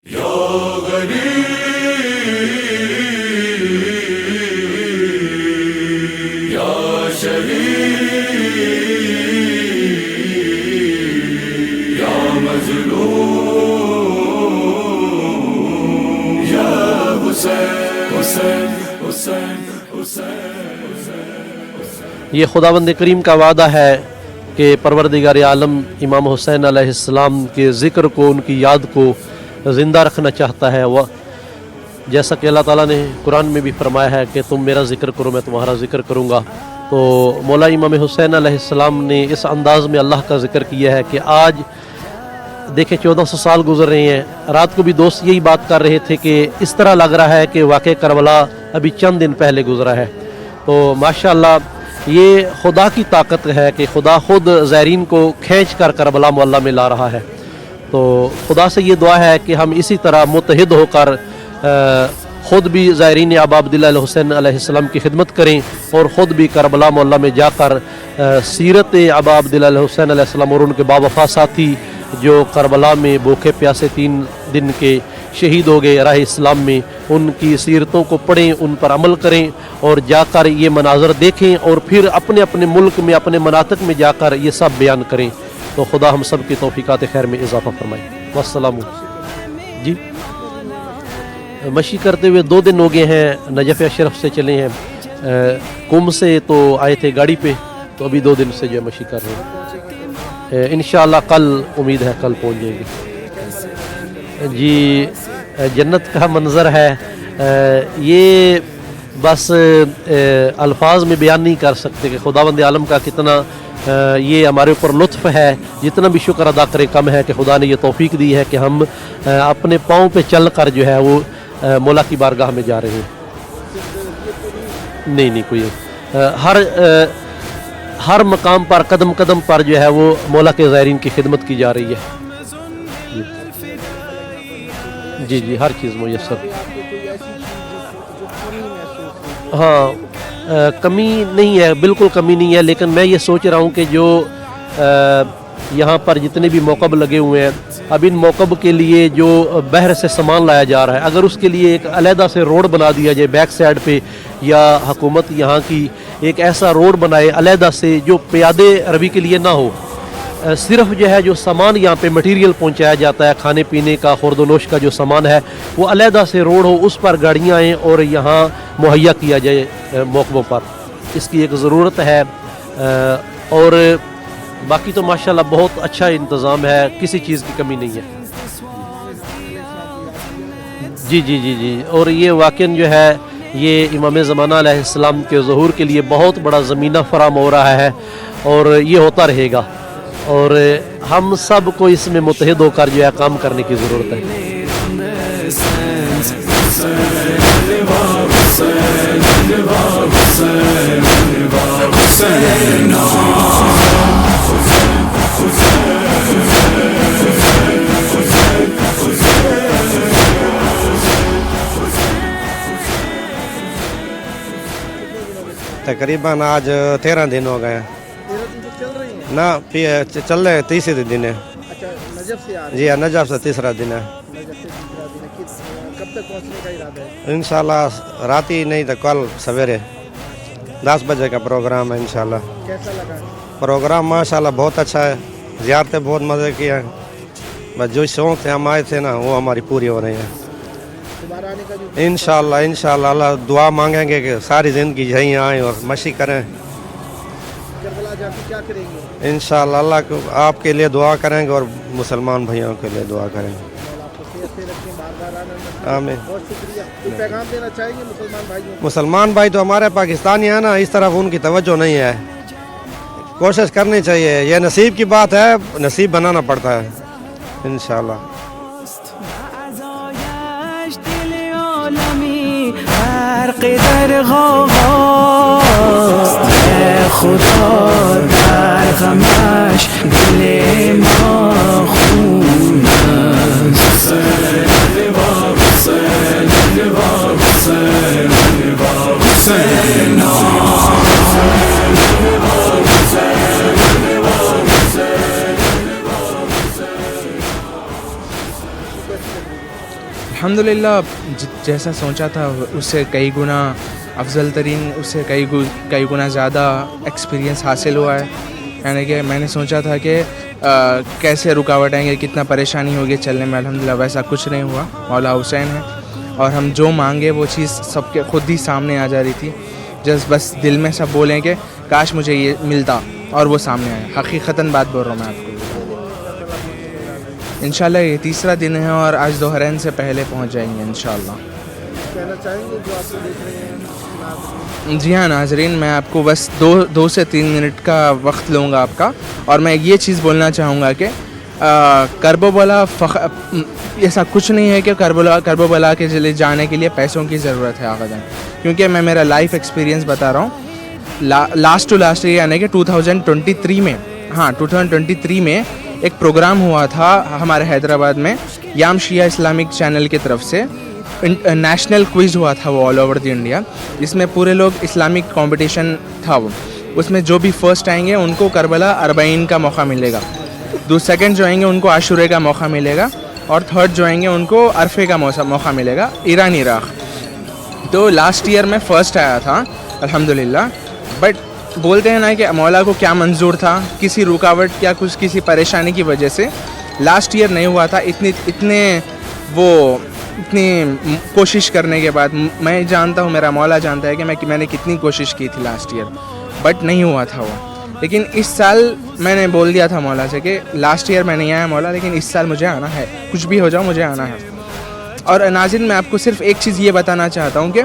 یہ خداوند کریم کا وعدہ ہے کہ پروردگار عالم امام حسین علیہ السلام کے ذکر کو، ان کی یاد کو زندہ رکھنا چاہتا ہے. وہ جیسا کہ اللہ تعالیٰ نے قرآن میں بھی فرمایا ہے کہ تم میرا ذکر کرو میں تمہارا ذکر کروں گا. تو مولا امام حسین علیہ السلام نے اس انداز میں اللہ کا ذکر کیا ہے کہ آج دیکھیں 1400 سال گزر رہے ہیں. رات کو بھی دوست یہی بات کر رہے تھے کہ اس طرح لگ رہا ہے کہ واقع کربلا ابھی چند دن پہلے گزرا ہے. تو ماشاءاللہ یہ خدا کی طاقت ہے کہ خدا خود زائرین کو کھینچ کر کربلا معلیٰ میں لا رہا ہے. تو خدا سے یہ دعا ہے کہ ہم اسی طرح متحد ہو کر خود بھی زائرین ابا عبداللہ الحسین علیہ السلام کی خدمت کریں اور خود بھی کربلا معلیٰ میں جا کر سیرت ابا عبداللہ الحسین علیہ السلام اور ان کے باوفا ساتھی جو کربلا میں بھوکے پیاسے 3 دن کے شہید ہو گئے راہ اسلام میں، ان کی سیرتوں کو پڑھیں، ان پر عمل کریں اور جا کر یہ مناظر دیکھیں اور پھر اپنے اپنے ملک میں اپنے مناطق میں جا کر یہ سب بیان کریں. تو خدا ہم سب کی توفیقات خیر میں اضافہ فرمائے. والسلام. جی مشی کرتے ہوئے 2 دن ہو گئے ہیں، نجف اشرف سے چلے ہیں، کم سے تو آئے تھے گاڑی پہ، تو ابھی 2 دن سے جو ہے مشی کر رہے ہیں. انشاءاللہ کل امید ہے کل پہنچ جائے گی. جی جنت کا منظر ہے، یہ بس الفاظ میں بیان نہیں کر سکتے کہ خداوند عالم کا کتنا یہ ہمارے اوپر لطف ہے. جتنا بھی شکر ادا کرے کم ہے کہ خدا نے یہ توفیق دی ہے کہ ہم اپنے پاؤں پہ چل کر جو ہے وہ مولا کی بارگاہ میں جا رہے ہیں. نہیں کوئی ہر مقام پر قدم قدم پر جو ہے وہ مولا کے زائرین کی خدمت کی جا رہی ہے. جی ہر چیز میسر. ہاں کمی نہیں ہے، بالکل کمی نہیں ہے، لیکن میں یہ سوچ رہا ہوں کہ جو یہاں پر جتنے بھی موقب لگے ہوئے ہیں، اب ان موقب کے لیے جو بحر سے سامان لایا جا رہا ہے، اگر اس کے لیے ایک علیحدہ سے روڈ بنا دیا جائے بیک سائڈ پہ، یا حکومت یہاں کی ایک ایسا روڈ بنائے علیحدہ سے جو پیادے روی کے لیے نہ ہو، صرف جو ہے جو سامان یہاں پہ مٹیریل پہنچایا جاتا ہے، کھانے پینے کا خورد و نوش کا جو سامان ہے، وہ علیحدہ سے روڈ ہو، اس پر گاڑیاں آئیں اور یہاں مہیا کیا جائے موقعوں پر. اس کی ایک ضرورت ہے. اور باقی تو ماشاءاللہ بہت اچھا انتظام ہے، کسی چیز کی کمی نہیں ہے. جی اور یہ واقعاً جو ہے یہ امام زمانہ علیہ السلام کے ظہور کے لیے بہت بڑا زمینہ فراہم ہو رہا ہے اور یہ ہوتا رہے گا، اور ہم سب کو اس میں متحد ہو کر جو ہے کام کرنے کی ضرورت ہے. تقریباً آج 13 دن ہو گئے ہیں. نہ چل رہے ہیں، 30 دن ہے. جی نجف سے 3 دن ہے. کب تک پہنچنے کا ارادہ ہے؟ انشاءاللہ رات ہی نہیں تو کل سویرے 10 بجے کا پروگرام ہے انشاءاللہ. کیسا لگا پروگرام؟ ماشاءاللہ بہت اچھا ہے، زیارتیں بہت مزے کی ہیں. بس جو شوق سے ہم آئے تھے نا وہ ہماری پوری ہو رہی ہیں دوبارہ آنے کا جو انشاءاللہ. اللہ دعا مانگیں گے کہ ساری زندگی یہیں آئیں اور مشی کریں. کربلا جا کے کیا کریں گے؟ انشاءاللہ اللہ کو آپ کے لیے دعا کریں گے اور مسلمان بھائیوں کے لیے دعا کریں گے. آپ کو صحت سے رکھیں، بار آمین. بہت شکریہ. کوئی پیغام دینا چاہیں گے مسلمان بھائیوں کو؟ مسلمان بھائی تو ہمارے پاکستانی ہیں نا، اس طرف ان کی توجہ نہیں ہے. کوشش کرنی چاہیے، یہ نصیب کی بات ہے، نصیب بنانا پڑتا ہے انشاءاللہ. خدا در غمش دل ما خون است. الحمدللہ جیسا سوچا تھا اس سے کئی گنا افضل ترین، اس سے کئی گنا زیادہ ایکسپیرینس حاصل ہوا ہے. یعنی کہ میں نے سوچا تھا کہ کیسے رکاوٹ آئیں گے، کتنا پریشانی ہوگی چلنے میں، الحمدللہ ویسا کچھ نہیں ہوا. مولا حسین ہے اور ہم جو مانگے وہ چیز سب کے خود ہی سامنے آ جا رہی تھی. بس دل میں سب بولیں کہ کاش مجھے یہ ملتا، اور وہ سامنے آیا. حقیقتاً بات بول رہا ہوں میں آپ کو. انشاءاللہ یہ تیسرا دن ہے اور آج ظہرین سے پہلے پہنچ جائیں گے انشاءاللہ. کہنا چاہیں گے جو آپ کو دیکھ رہے ہیں ناظرین؟ جی ہاں ناظرین، میں آپ کو بس 2 سے 3 منٹ کا وقت لوں گا آپ کا، اور میں یہ چیز بولنا چاہوں گا کہ کربلا ایسا کچھ نہیں ہے کہ کربلا کے لیے جانے کے لیے پیسوں کی ضرورت ہے آقا جان. کیونکہ میں میرا لائف ایکسپیرینس بتا رہا ہوں. لاسٹ ٹو لاسٹ یعنی کہ 2023 میں، 2023 میں ایک پروگرام ہوا تھا ہمارے حیدرآباد میں، یام شیعہ اسلامک چینل کی طرف سے. نیشنل کوئز ہوا تھا وہ آل اوور دی انڈیا، جس میں پورے لوگ اسلامک کمپٹیشن تھا وہ. اس میں جو بھی فرسٹ آئیں گے ان کو کربلا 40 کا موقع ملے گا. سیکنڈ جو آئیں گے ان کو عاشورے کا موقع ملے گا، اور تھرڈ جو آئیں گے ان کو عرفے کا موقع ملے گا، ایران عراق. تو لاسٹ ایئر میں فرسٹ آیا تھا الحمدللہ. بٹ بولتے ہیں نا کہ مولا کو کیا منظور تھا، کسی رکاوٹ یا کسی پریشانی کی وجہ سے لاسٹ ایئر نہیں ہوا تھا. اتنی کوشش کرنے کے بعد میں جانتا ہوں، میرا مولا جانتا ہے کہ میں نے کتنی کوشش کی تھی لاسٹ ایئر، بٹ نہیں ہوا تھا وہ. لیکن اس سال میں نے بول دیا تھا مولا سے کہ لاسٹ ایئر میں نہیں آیا مولا، لیکن اس سال مجھے آنا ہے، کچھ بھی ہو جاؤ مجھے آنا ہے. اور ناظرین میں آپ کو صرف ایک چیز یہ بتانا چاہتا ہوں کہ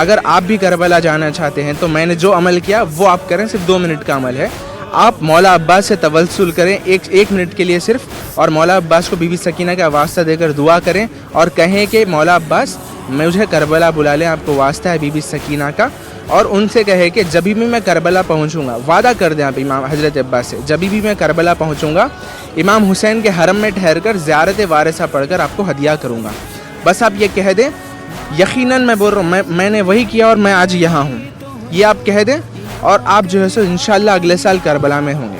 اگر آپ بھی کربلا جانا چاہتے ہیں تو میں نے جو عمل کیا وہ آپ کریں. صرف 2 منٹ کا عمل ہے. آپ مولا عباس سے توسل کریں ایک منٹ کے لیے صرف، اور مولا عباس کو بی بی سکینہ کا واسطہ دے کر دعا کریں اور کہیں کہ مولا عباس مجھے کربلا بلا لیں، آپ کو واسطہ ہے بی بی سکینہ کا. اور ان سے کہے کہ جب بھی میں کربلا پہنچوں گا، وعدہ کر دیں آپ امام حضرت عباس سے، جب بھی میں کربلا پہنچوں گا امام حسین کے حرم میں ٹھہر کر زیارت وارثہ پڑھ کر آپ کو ہدیہ کروں گا. بس آپ یہ کہہ دیں. یقیناً میں بول رہا ہوں میں نے وہی کیا اور میں آج یہاں ہوں. یہ آپ کہہ دیں اور آپ جو ہے سو انشاءاللہ اگلے سال کربلا میں ہوں گے.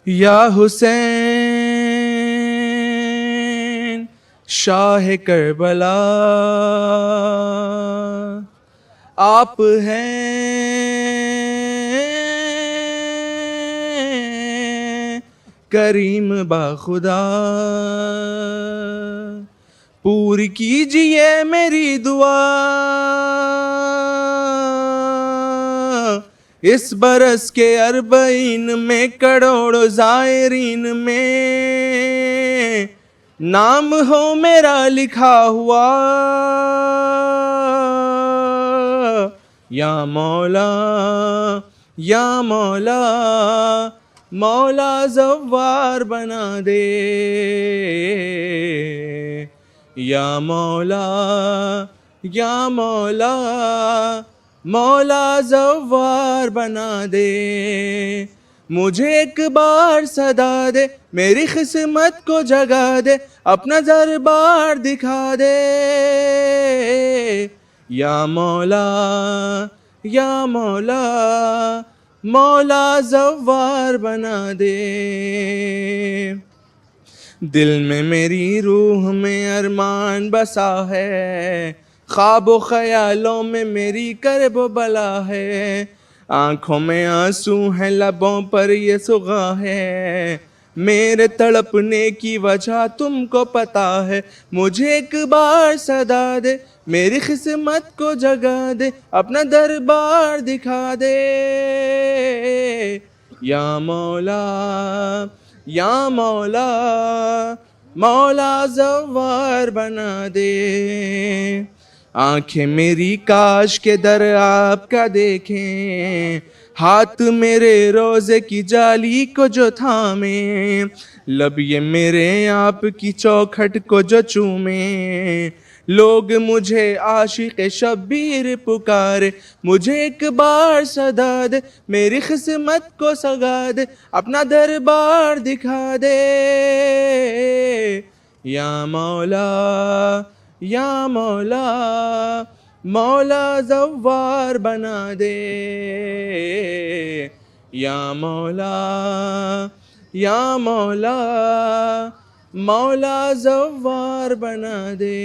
یا حسین شاہ کربلا آپ ہیں کریم با خدا، پوری کیجئے میری دعا اس برس کے 40 میں کروڑ زائرین میں نام ہو میرا لکھا ہوا. یا مولا یا مولا مولا زوار بنا دے. یا مولا یا مولا مولا زوار بنا دے. مجھے ایک بار صدا دے، میری قسمت کو جگا دے، اپنا دربار دکھا دے. یا مولا یا مولا مولا زوار بنا دے. دل میں میری روح میں ارمان بسا ہے، خواب و خیالوں میں میری کرب و بلا ہے. آنکھوں میں آنسو ہیں، لبوں پر یہ سغا ہے، میرے تڑپنے کی وجہ تم کو پتا ہے. مجھے ایک بار صدا دے، میری قسمت کو جگا دے، اپنا دربار دکھا دے. یا مولا یا مولا مولا زوار بنا دے. آنکھیں میری کاش کے در آپ کا دیکھیں، ہاتھ میرے روزے کی جالی کو جو تھامیں، لب یہ میرے آپ کی چوکھٹ کو جو چومیں. لوگ مجھے عاشق شبیر پکارے, مجھے ایک بار صدا دے, میری قسمت کو سگا دے, اپنا دربار دکھا دے. یا مولا یا مولا, مولا زوار بنا دے. یا مولا یا مولا, مولا زوار بنا دے.